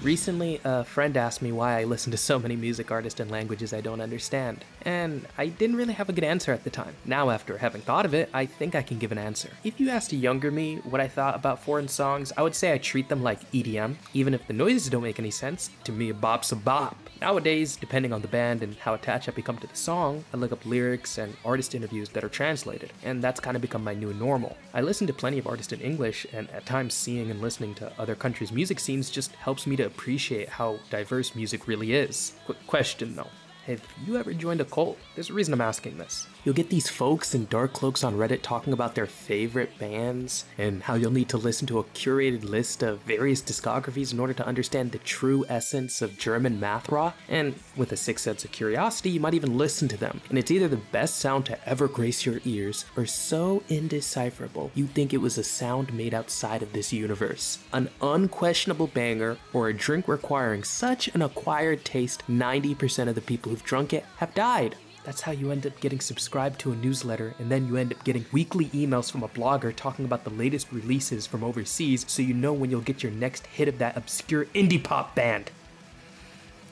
Recently, a friend asked me why I listen to so many music artists in languages I don't understand, and I didn't really have a good answer at the time. Now, after having thought of it, I think I can give an answer. If you asked a younger me what I thought about foreign songs, I would say I treat them like EDM. Even if the noises don't make any sense, to me a bop's a bop. Nowadays, depending on the band and how attached I become to the song, I look up lyrics and artist interviews that are translated, and that's kind of become my new normal. I listen to plenty of artists in English, and at times seeing and listening to other countries' music scenes just helps me to appreciate how diverse music really is. Quick question though. Have you ever joined a cult? There's a reason I'm asking this. You'll get these folks in dark cloaks on Reddit talking about their favorite bands and how you'll need to listen to a curated list of various discographies in order to understand the true essence of German math rock. And with a sick sense of curiosity, you might even listen to them. And it's either the best sound to ever grace your ears or so indecipherable you'd think it was a sound made outside of this universe. An unquestionable banger or a drink requiring such an acquired taste 90% of the people who've drunk it have died. That's how you end up getting subscribed to a newsletter, and then you end up getting weekly emails from a blogger talking about the latest releases from overseas so you know when you'll get your next hit of that obscure indie pop band.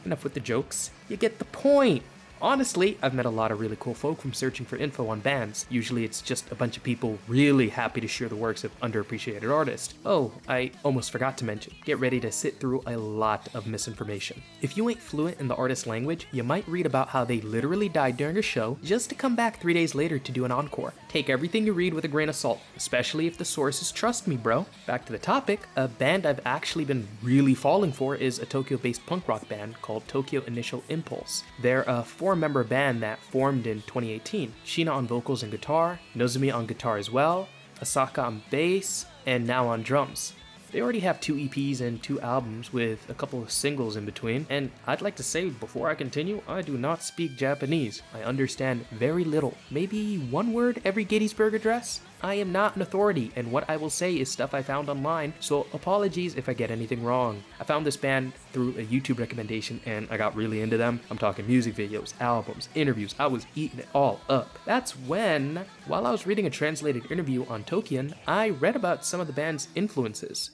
Enough with the jokes, you get the point. Honestly, I've met a lot of really cool folk from searching for info on bands. Usually it's just a bunch of people really happy to share the works of underappreciated artists. Oh, I almost forgot to mention, get ready to sit through a lot of misinformation. If you ain't fluent in the artist's language, you might read about how they literally died during a show just to come back 3 days later to do an encore. Take everything you read with a grain of salt, especially if the source is trust me bro. Back to the topic, a band I've actually been really falling for is a Tokyo-based punk rock band called Tokyo Initial Impulse. They're a four-member band that formed in 2018. Shina on vocals and guitar, Nozumi on guitar as well, Asaka on bass, and now on drums. They already have 2 EPs and 2 albums with a couple of singles in between, and I'd like to say before I continue, I do not speak Japanese. I understand very little, maybe one word every Gettysburg Address. I am not an authority, and what I will say is stuff I found online, so apologies if I get anything wrong. I found this band through a YouTube recommendation and I got really into them. I'm talking music videos, albums, interviews, I was eating it all up. That's when, while I was reading a translated interview on Tokion, I read about some of the band's influences.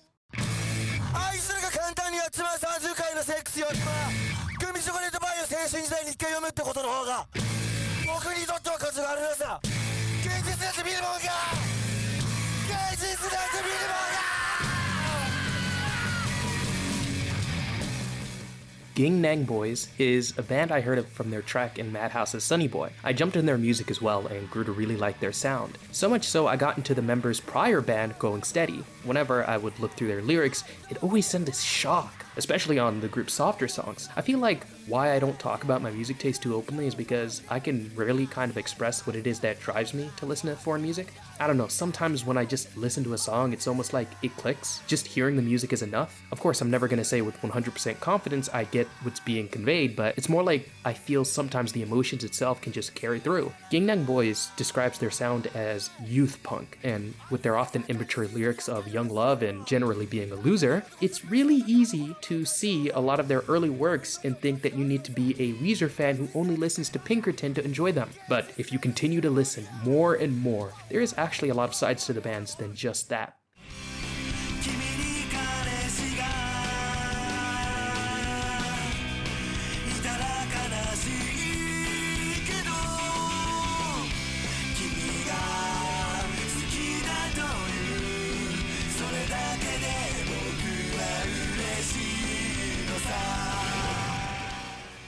愛するが簡単にやっちまう30回のセックスよりもグミチョコレートパイを青春時代に1回読むってことの方が僕にとっては価値があるのさ現実なんて見るもんか現実なんて見るもんか Ging Nang Boyz is a band I heard of from their track in Madhouse's Sunny Boy. I jumped in their music as well and grew to really like their sound. So much so I got into the members' prior band, Going Steady. Whenever I would look through their lyrics, it always sent this shock, especially on the group's softer songs. I feel like why I don't talk about my music taste too openly is because I can rarely kind of express what it is that drives me to listen to foreign music. I don't know, sometimes when I just listen to a song, it's almost like it clicks. Just hearing the music is enough. Of course, I'm never gonna say with 100% confidence I get what's being conveyed, but it's more like I feel sometimes the emotions itself can just carry through. Ging Nang Boyz describes their sound as youth punk, and with their often immature lyrics of young love and generally being a loser, it's really easy to see a lot of their early works and think that you need to be a Weezer fan who only listens to Pinkerton to enjoy them. But if you continue to listen more and more, there is actually a lot of sides to the bands than just that. 君に彼氏がいたら悲しいけど君が好きだというそれだけで僕は嬉しいのさ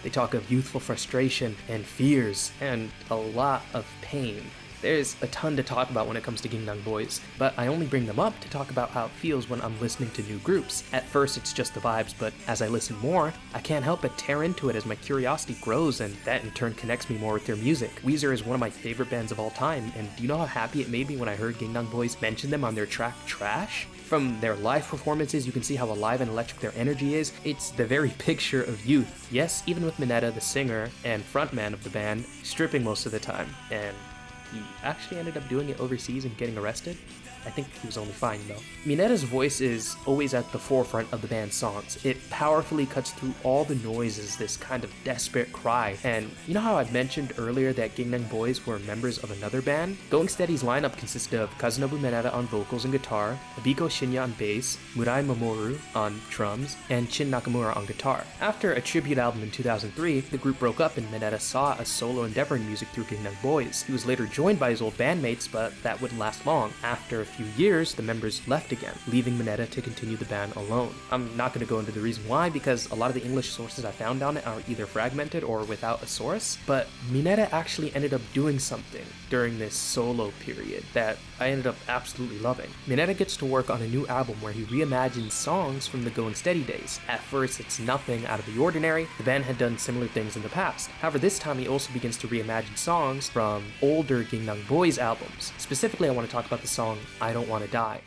They talk of youthful frustration and fears and a lot of pain. There's a ton to talk about when it comes to Ging Nang Boyz, but I only bring them up to talk about how it feels when I'm listening to new groups. At first it's just the vibes, but as I listen more, I can't help but tear into it as my curiosity grows, and that in turn connects me more with their music. Weezer is one of my favorite bands of all time, and do you know how happy it made me when I heard Ging Nang Boyz mention them on their track Trash? From their live performances, you can see how alive and electric their energy is. It's the very picture of youth. Yes, even with Mineta, the singer and frontman of the band, stripping most of the time, and he actually ended up doing it overseas and getting arrested. I think he was only fine though. Minetta's voice is always at the forefront of the band's songs. It powerfully cuts through all the noises, this kind of desperate cry. And you know how I mentioned earlier that Ging Nang Boyz were members of another band? Going Steady's lineup consisted of Kazunobu Mineta on vocals and guitar, Abiko Shinya on bass, Murai Mamoru on drums, and Chin Nakamura on guitar. After a tribute album in 2003, the group broke up and Mineta saw a solo endeavor in music through Ging Nang Boyz. He was later joined by his old bandmates, but that wouldn't last long. After a few years, the members left again, leaving Mineta to continue the band alone. I'm not going to go into the reason why, because a lot of the English sources I found on it are either fragmented or without a source, but Mineta actually ended up doing something during this solo period that I ended up absolutely loving. Mineta gets to work on a new album where he reimagines songs from the Going Steady days. At first, it's nothing out of the ordinary. The band had done similar things in the past. However, this time he also begins to reimagine songs from older Ging Nang Boyz albums. Specifically, I want to talk about the song I Don't Wanna Die.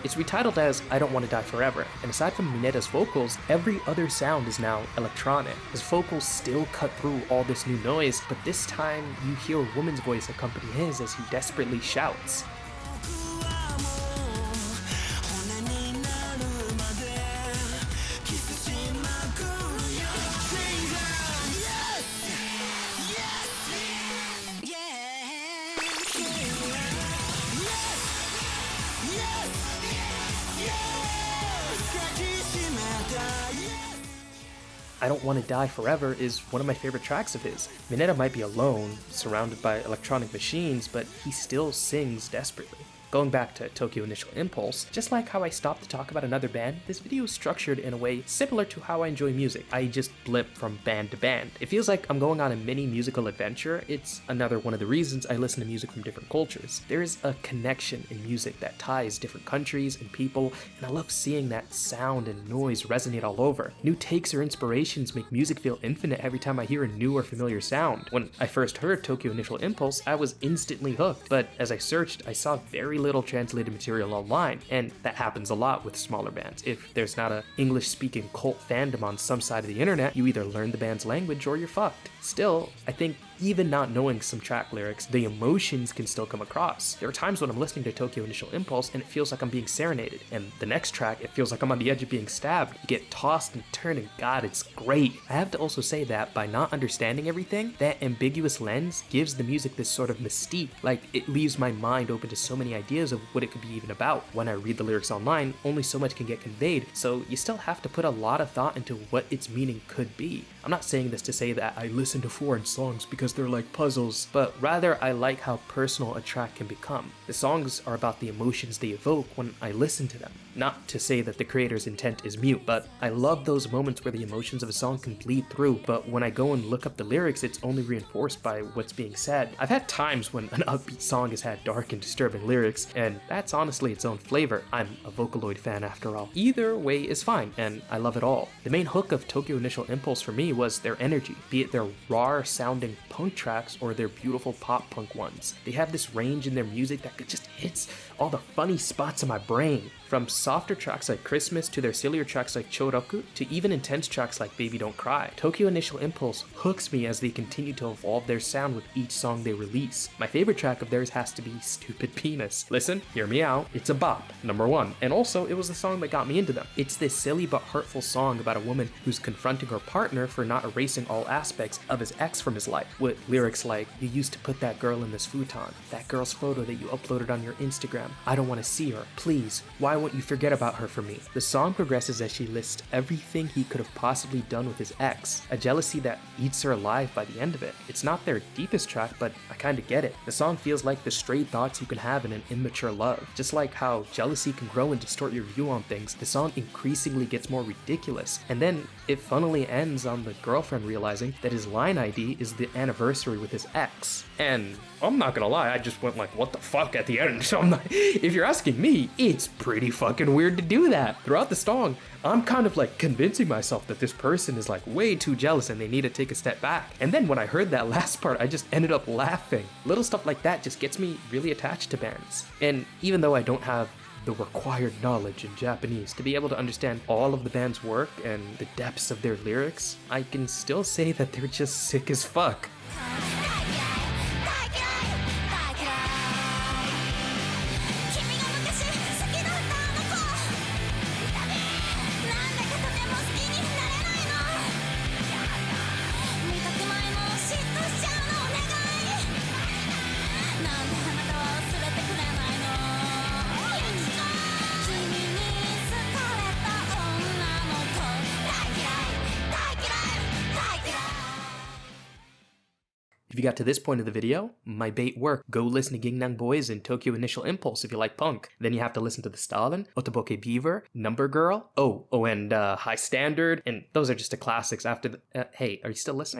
It's retitled as I Don't Want to Die Forever, and aside from Mineta's vocals, every other sound is now electronic. His vocals still cut through all this new noise, but this time you hear a woman's voice accompany his as he desperately shouts. I Don't Want to Die Forever is one of my favorite tracks of his. Mineta might be alone, surrounded by electronic machines, but he still sings desperately. Going back to Tokyo Initial Impulse, just like how I stopped to talk about another band, this video is structured in a way similar to how I enjoy music. I just blip from band to band. It feels like I'm going on a mini musical adventure. It's another one of the reasons I listen to music from different cultures. There is a connection in music that ties different countries and people, and I love seeing that sound and noise resonate all over. New takes or inspirations make music feel infinite every time I hear a new or familiar sound. When I first heard Tokyo Initial Impulse, I was instantly hooked, but as I searched, I saw very little translated material online, and that happens a lot with smaller bands. If there's not a English-speaking cult fandom on some side of the internet, you either learn the band's language or you're fucked. Still, I think even not knowing some track lyrics, the emotions can still come across. There are times when I'm listening to Tokyo Initial Impulse and it feels like I'm being serenaded, and the next track, it feels like I'm on the edge of being stabbed. You get tossed and turned, and God, it's great. I have to also say that by not understanding everything, that ambiguous lens gives the music this sort of mystique. Like, it leaves my mind open to so many ideas of what it could be even about. When I read the lyrics online, only so much can get conveyed, so you still have to put a lot of thought into what its meaning could be. I'm not saying this to say that I listen to foreign songs because they're like puzzles, but rather I like how personal a track can become. The songs are about the emotions they evoke when I listen to them. Not to say that the creator's intent is mute, but I love those moments where the emotions of a song can bleed through, but when I go and look up the lyrics, it's only reinforced by what's being said. I've had times when an upbeat song has had dark and disturbing lyrics, and that's honestly its own flavor. I'm a Vocaloid fan after all. Either way is fine, and I love it all. The main hook of Tokyo Initial Impulse for me was their energy, be it their raw sounding punk tracks or their beautiful pop punk ones. They have this range in their music that just hits all the funny spots in my brain. From softer tracks like Christmas to their sillier tracks like Choroku to even intense tracks like Baby Don't Cry, Tokyo Initial Impulse hooks me as they continue to evolve their sound with each song they release. My favorite track of theirs has to be Stupid Penis. Listen, hear me out, it's a bop, number one, and also it was the song that got me into them. It's this silly but hurtful song about a woman who's confronting her partner for not erasing all aspects of his ex from his life, with lyrics like, "You used to put that girl in this futon, that girl's photo that you uploaded on your Instagram, I don't want to see her, please, why won't you forget about her for me?" The song progresses as she lists everything he could have possibly done with his ex, a jealousy that eats her alive by the end of it. It's not their deepest track, but I kinda get it. The song feels like the stray thoughts you can have in an immature love. Just like how jealousy can grow and distort your view on things, the song increasingly gets more ridiculous, and then it funnily ends on the girlfriend realizing that his line ID is the anniversary with his ex. And I'm not gonna lie, I just went like, what the fuck at the end. So I'm like, if you're asking me, it's pretty fucking weird to do that. Throughout the song, I'm kind of like convincing myself that this person is like way too jealous and they need to take a step back. And then when I heard that last part, I just ended up laughing. Little stuff like that just gets me really attached to bands. And even though I don't have the required knowledge in Japanese to be able to understand all of the band's work and the depths of their lyrics, I can still say that they're just sick as fuck. If you got to this point of the video, my bait worked. Go listen to Ging Nang Boyz and Tokyo Initial Impulse if you like punk. Then you have to listen to The Stalin, Otoboke Beaver, Number Girl, and High Standard, and those are just the classics after the... hey, are you still listening?